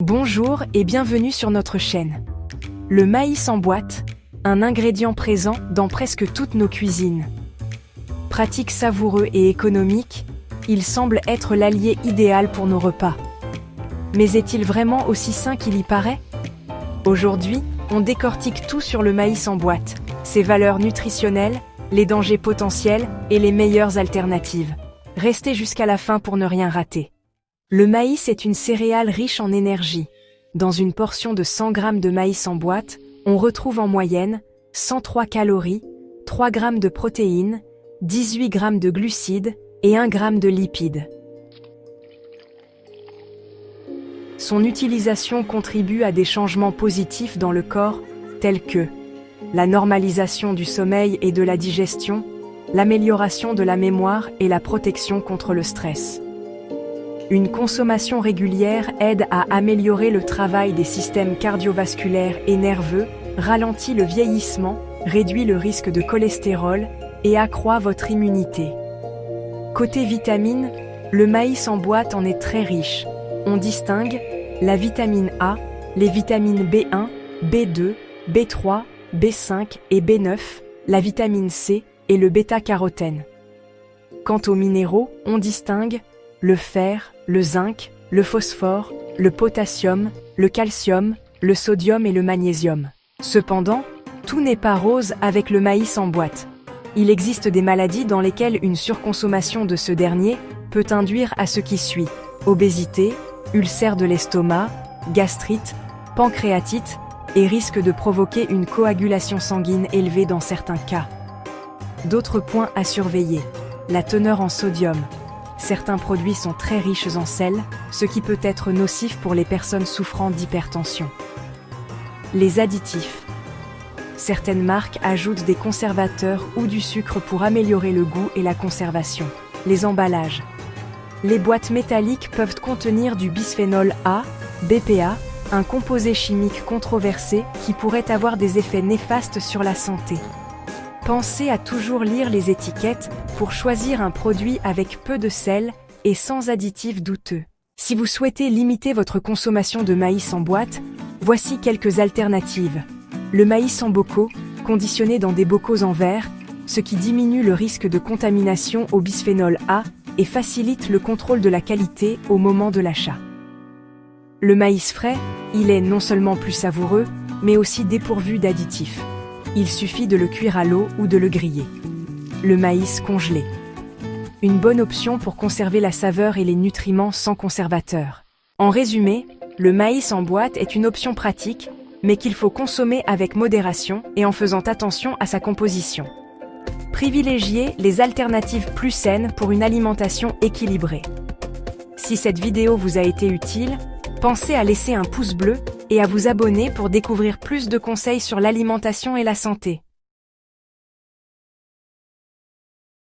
Bonjour et bienvenue sur notre chaîne. Le maïs en boîte, un ingrédient présent dans presque toutes nos cuisines. Pratique, savoureux et économique, il semble être l'allié idéal pour nos repas. Mais est-il vraiment aussi sain qu'il y paraît? Aujourd'hui, on décortique tout sur le maïs en boîte, ses valeurs nutritionnelles, les dangers potentiels et les meilleures alternatives. Restez jusqu'à la fin pour ne rien rater. Le maïs est une céréale riche en énergie. Dans une portion de 100 g de maïs en boîte, on retrouve en moyenne 103 calories, 3 g de protéines, 18 g de glucides et 1 g de lipides. Son utilisation contribue à des changements positifs dans le corps, tels que la normalisation du sommeil et de la digestion, l'amélioration de la mémoire et la protection contre le stress. Une consommation régulière aide à améliorer le travail des systèmes cardiovasculaires et nerveux, ralentit le vieillissement, réduit le risque de cholestérol et accroît votre immunité. Côté vitamines, le maïs en boîte en est très riche. On distingue la vitamine A, les vitamines B1, B2, B3, B5 et B9, la vitamine C et le bêta-carotène. Quant aux minéraux, on distingue le fer, le zinc, le phosphore, le potassium, le calcium, le sodium et le magnésium. Cependant, tout n'est pas rose avec le maïs en boîte. Il existe des maladies dans lesquelles une surconsommation de ce dernier peut induire à ce qui suit: obésité, ulcère de l'estomac, gastrite, pancréatite et risque de provoquer une coagulation sanguine élevée dans certains cas. D'autres points à surveiller: la teneur en sodium. Certains produits sont très riches en sel, ce qui peut être nocif pour les personnes souffrant d'hypertension. Les additifs. Certaines marques ajoutent des conservateurs ou du sucre pour améliorer le goût et la conservation. Les emballages. Les boîtes métalliques peuvent contenir du bisphénol A, BPA, un composé chimique controversé qui pourrait avoir des effets néfastes sur la santé. Pensez à toujours lire les étiquettes pour choisir un produit avec peu de sel et sans additifs douteux. Si vous souhaitez limiter votre consommation de maïs en boîte, voici quelques alternatives. Le maïs en bocaux, conditionné dans des bocaux en verre, ce qui diminue le risque de contamination au bisphénol A et facilite le contrôle de la qualité au moment de l'achat. Le maïs frais, il est non seulement plus savoureux, mais aussi dépourvu d'additifs. Il suffit de le cuire à l'eau ou de le griller. Le maïs congelé. Une bonne option pour conserver la saveur et les nutriments sans conservateur. En résumé, le maïs en boîte est une option pratique, mais qu'il faut consommer avec modération et en faisant attention à sa composition. Privilégiez les alternatives plus saines pour une alimentation équilibrée. Si cette vidéo vous a été utile, pensez à laisser un pouce bleu et à vous abonner pour découvrir plus de conseils sur l'alimentation et la santé.